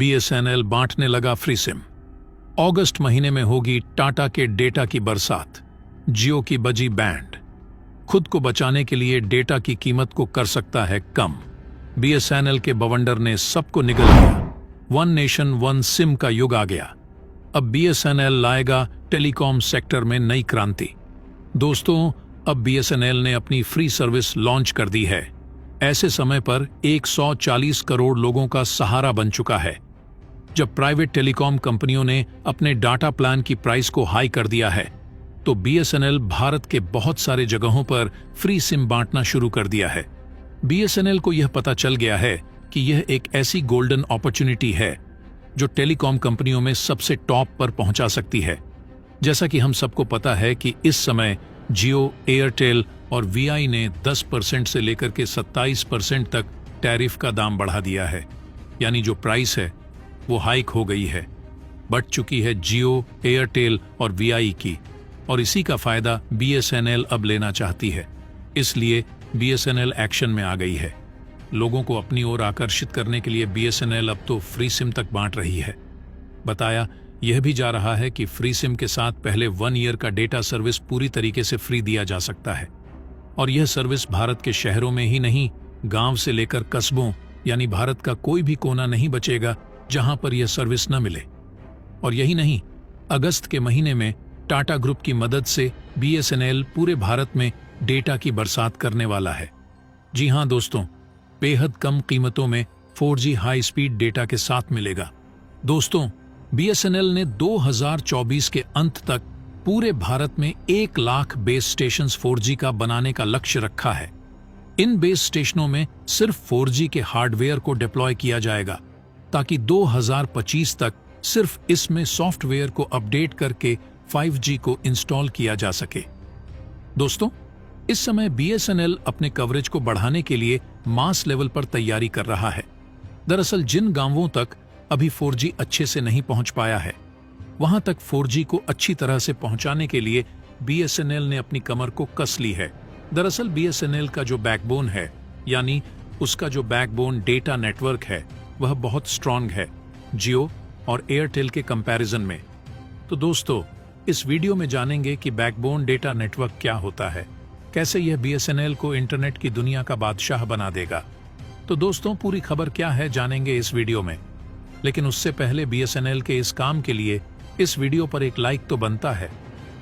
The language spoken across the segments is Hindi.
बीएसएनएल बांटने लगा फ्री सिम। अगस्त महीने में होगी टाटा के डेटा की बरसात। जियो की बजी बैंड। खुद को बचाने के लिए डेटा की कीमत को कर सकता है कम। बीएसएनएल के बवंडर ने सबको निगल लिया। वन नेशन वन सिम का युग आ गया। अब बीएसएनएल लाएगा टेलीकॉम सेक्टर में नई क्रांति। दोस्तों, अब बीएसएनएल ने अपनी फ्री सर्विस लॉन्च कर दी है। ऐसे समय पर 140 करोड़ लोगों का सहारा बन चुका है। जब प्राइवेट टेलीकॉम कंपनियों ने अपने डाटा प्लान की प्राइस को हाई कर दिया है, तो बीएसएनएल भारत के बहुत सारे जगहों पर फ्री सिम बांटना शुरू कर दिया है। बीएसएनएल को यह पता चल गया है कि यह एक ऐसी गोल्डन अपॉर्चुनिटी है जो टेलीकॉम कंपनियों में सबसे टॉप पर पहुंचा सकती है। जैसा कि हम सबको पता है कि इस समय जियो, एयरटेल और वीआई ने 10% से लेकर के 27% तक टैरिफ का दाम बढ़ा दिया है। यानी जो प्राइस है वो हाइक हो गई है, बढ़ चुकी है जियो, एयरटेल और वीआई की, और इसी का फायदा बीएसएनएल अब लेना चाहती है। इसलिए बीएसएनएल एक्शन में आ गई है। लोगों को अपनी ओर आकर्षित करने के लिए बीएसएनएल अब तो फ्री सिम तक बांट रही है। बताया यह भी जा रहा है कि फ्री सिम के साथ पहले 1 ईयर का डेटा सर्विस पूरी तरीके से फ्री दिया जा सकता है, और यह सर्विस भारत के शहरों में ही नहीं, गांव से लेकर कस्बों, यानी भारत का कोई भी कोना नहीं बचेगा जहां पर यह सर्विस न मिले। और यही नहीं, अगस्त के महीने में टाटा ग्रुप की मदद से बीएसएनएल पूरे भारत में डेटा की बरसात करने वाला है। जी हां दोस्तों, बेहद कम कीमतों में 4G हाई स्पीड डेटा के साथ मिलेगा। दोस्तों, बीएसएनएल ने 2024 के अंत तक पूरे भारत में 1 लाख बेस स्टेशंस 4G का बनाने का लक्ष्य रखा है। इन बेस स्टेशनों में सिर्फ 4G के हार्डवेयर को डिप्लॉय किया जाएगा, ताकि 2025 तक सिर्फ इसमें सॉफ्टवेयर को अपडेट करके 5G को इंस्टॉल किया जा सके। दोस्तों, इस समय बीएसएनएल अपने कवरेज को बढ़ाने के लिए मास लेवल पर तैयारी कर रहा है। दरअसल जिन गांवों तक अभी 4G अच्छे से नहीं पहुंच पाया है, वहां तक 4G को अच्छी तरह से पहुंचाने के लिए बीएसएनएल ने अपनी कमर को कस ली है। दरअसल बीएसएनएल का जो बैकबोन है, यानी उसका जो बैकबोन डेटा नेटवर्क है, वह बहुत स्ट्रांग है जियो और एयरटेल के कंपैरिजन में। तो दोस्तों, इस वीडियो में जानेंगे कि बैकबोन डेटा नेटवर्क क्या होता है, कैसे यह बीएसएनएल को इंटरनेट की दुनिया का बादशाह बना देगा। तो दोस्तों, पूरी खबर क्या है जानेंगे इस वीडियो में। लेकिन उससे पहले बीएसएनएल के इस काम के लिए इस वीडियो पर एक लाइक तो बनता है।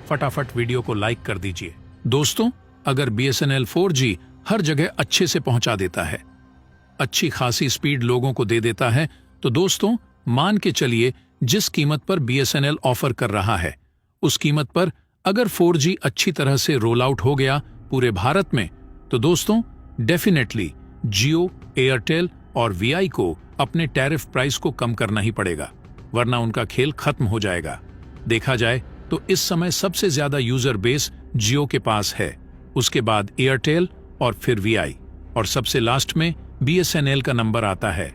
फटाफट वीडियो को लाइक कर दीजिए। दोस्तों, अगर बीएसएनएल 4G हर जगह अच्छे से पहुंचा देता है, अच्छी खासी स्पीड लोगों को दे देता है, तो दोस्तों मान के चलिए जिस कीमत पर बीएसएनएल ऑफर कर रहा है, उस कीमत पर अगर 4G अच्छी तरह से रोल आउट हो गया पूरे भारत में, तो दोस्तों डेफिनेटली जियो, एयरटेल और वीआई को अपने टैरिफ प्राइस को कम करना ही पड़ेगा, वरना उनका खेल खत्म हो जाएगा। देखा जाए तो इस समय सबसे ज्यादा यूजर बेस जियो के पास है, उसके बाद एयरटेल और फिर वीआई, और सबसे लास्ट में बीएसएनएल का नंबर आता है।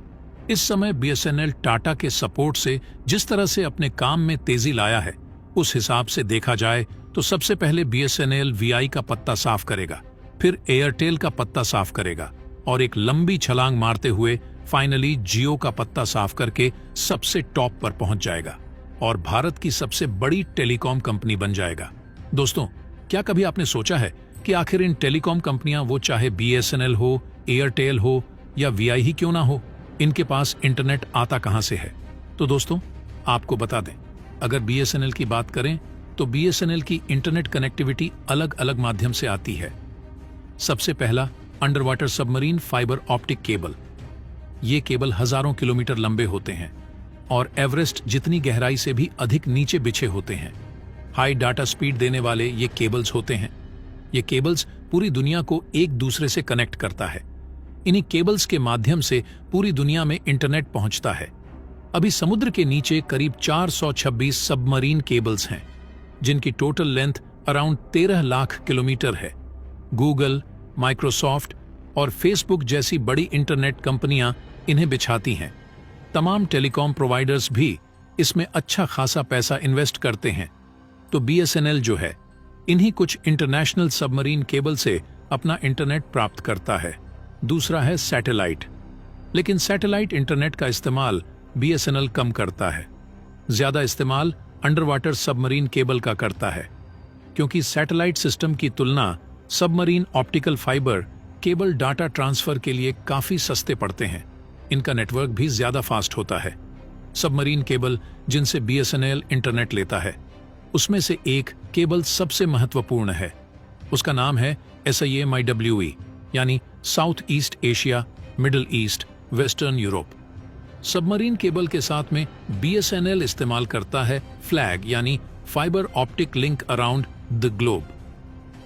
इस समय बीएसएनएल टाटा के सपोर्ट से जिस तरह से अपने काम में तेजी लाया है, उस हिसाब से देखा जाए तो सबसे पहले बीएसएनएल वीआई का पत्ता साफ करेगा, फिर एयरटेल का पत्ता साफ करेगा, और एक लंबी छलांग मारते हुए फाइनली जियो का पत्ता साफ करके सबसे टॉप पर पहुंच जाएगा और भारत की सबसे बड़ी टेलीकॉम कंपनी बन जाएगा। दोस्तों, क्या कभी आपने सोचा है कि आखिर इन टेलीकॉम कंपनियां, वो चाहे बीएसएनएल हो, एयरटेल हो या वीआई ही क्यों ना हो, इनके पास इंटरनेट आता कहां से है? तो दोस्तों आपको बता दें, अगर बीएसएनएल की बात करें तो बीएसएनएल की इंटरनेट कनेक्टिविटी अलग अलग माध्यम से आती है। सबसे पहला under water submarine fibre optic cable. ये केबल हजारों किलोमीटर लंबे होते हैं और एवरेस्ट जितनी गहराई से भी अधिक नीचे बिछे होते हैं। हाई डाटा स्पीड देने वाले ये केबल्स होते हैं। ये केबल्स पूरी दुनिया को एक दूसरे से कनेक्ट करता है। इन्हीं केबल्स के माध्यम से पूरी दुनिया में इंटरनेट पहुंचता है। अभी समुद्र के नीचे करीब 426 सबमरीन केबल्स हैं, जिनकी total length around 13 lakh kilometre है। गूगल, माइक्रोसॉफ्ट और फेसबुक जैसी बड़ी इंटरनेट कंपनियां इन्हें बिछाती हैं। तमाम टेलीकॉम प्रोवाइडर्स भी इसमें अच्छा खासा पैसा इन्वेस्ट करते हैं। तो बीएसएनएल जो है, इन्हीं कुछ इंटरनेशनल सबमरीन केबल से अपना इंटरनेट प्राप्त करता है। दूसरा है सैटेलाइट। लेकिन सैटेलाइट इंटरनेट का इस्तेमाल बीएसएनएल कम करता है। ज्यादा इस्तेमाल अंडर वाटर सबमरीन केबल का करता है, क्योंकि सैटेलाइट सिस्टम की तुलना submarine optical fibre cable data transfer के लिए काफी सस्ते पड़ते हैं। इनका नेटवर्क भी ज्यादा फास्ट होता है। सबमरीन केबल जिनसे बीएसएनएल इंटरनेट लेता है, उसमें से एक केबल सबसे महत्वपूर्ण है। उसका नाम है SIA-MIWE, यानी south east Asia, middle east, western Europe. Submarine cable के साथ में बीएसएनएल इस्तेमाल करता है फ्लैग, यानी fibre optic link around the globe.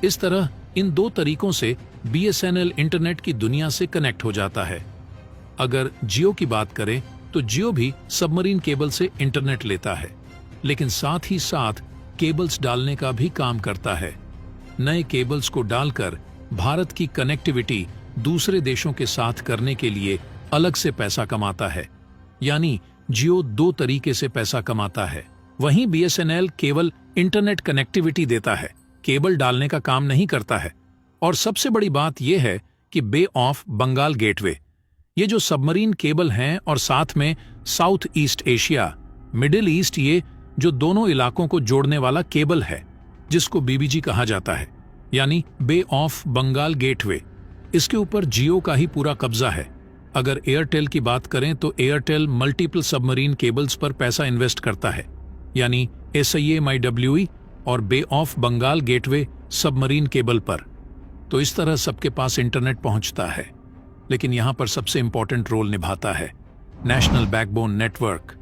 इस तरह इन दो तरीकों से बीएसएनएल इंटरनेट की दुनिया से कनेक्ट हो जाता है। अगर जियो की बात करें तो जियो भी सबमरीन केबल से इंटरनेट लेता है, लेकिन साथ ही साथ केबल्स डालने का भी काम करता है। नए केबल्स को डालकर भारत की कनेक्टिविटी दूसरे देशों के साथ करने के लिए अलग से पैसा कमाता है, यानी जियो दो तरीके से पैसा कमाता है। वहीं बीएसएनएल केवल इंटरनेट कनेक्टिविटी देता है, केबल डालने का काम नहीं करता है। और सबसे बड़ी बात यह है कि बे ऑफ बंगाल गेटवे, ये जो सबमरीन केबल हैं और साथ में south east Asia, middle east, ये जो दोनों इलाकों को जोड़ने वाला केबल है, जिसको बीबीजी कहा जाता है, यानी बे ऑफ बंगाल गेटवे, इसके ऊपर जियो का ही पूरा कब्जा है। अगर एयरटेल की बात करें तो एयरटेल मल्टीपल सबमरीन केबल्स पर पैसा इन्वेस्ट करता है, यानी SIA-MIWE और Bay of Bengal gateway submarine cable पर। तो इस तरह सबके पास इंटरनेट पहुंचता है। लेकिन यहां पर सबसे इंपॉर्टेंट रोल निभाता है नेशनल बैकबोन नेटवर्क।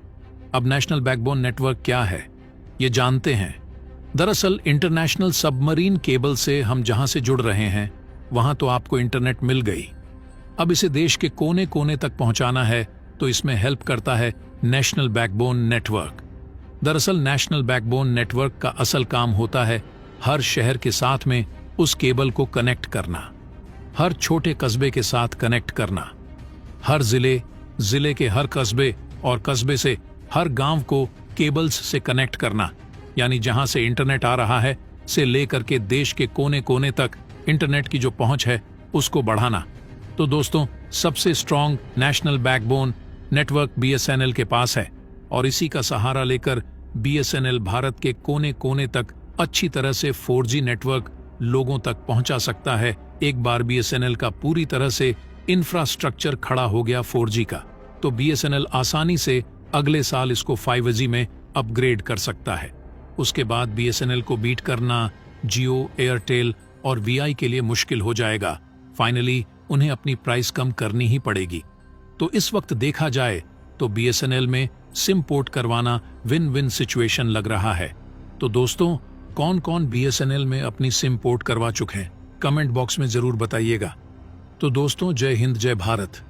अब नेशनल बैकबोन नेटवर्क क्या है, ये जानते हैं। दरअसल इंटरनेशनल सबमरीन केबल से हम जहां से जुड़ रहे हैं वहां तो आपको इंटरनेट मिल गई। अब इसे देश के कोने कोने तक पहुंचाना है तो इसमें हेल्प करता है नेशनल बैकबोन नेटवर्क। दरअसल नेशनल बैकबोन नेटवर्क का असल काम होता है हर शहर के साथ में उस केबल को कनेक्ट करना, हर छोटे कस्बे के साथ कनेक्ट करना, हर जिले के हर कस्बे और कस्बे से हर गांव को केबल्स से कनेक्ट करना, यानी जहां से इंटरनेट आ रहा है से लेकर के देश के कोने कोने तक इंटरनेट की जो पहुंच है उसको बढ़ाना। तो दोस्तों, सबसे strong national backbone network BSNL के पास है और इसी का सहारा लेकर बीएसएनएल भारत के कोने कोने तक अच्छी तरह से 4G नेटवर्क लोगों तक पहुंचा सकता है। एक बार बीएसएनएल का पूरी तरह से इंफ्रास्ट्रक्चर खड़ा हो गया 4G का, तो बीएसएनएल आसानी से अगले साल इसको 5G में अपग्रेड कर सकता है। उसके बाद बीएसएनएल को बीट करना जियो, एयरटेल और वीआई के लिए मुश्किल हो जाएगा। फाइनली उन्हें अपनी प्राइस कम करनी ही पड़ेगी। तो इस वक्त देखा जाए तो बीएसएनएल में सिम पोर्ट करवाना विन विन सिचुएशन लग रहा है। तो दोस्तों, कौन कौन बीएसएनएल में अपनी सिम पोर्ट करवा चुके हैं, कमेंट बॉक्स में जरूर बताइएगा। तो दोस्तों, जय हिंद, जय भारत।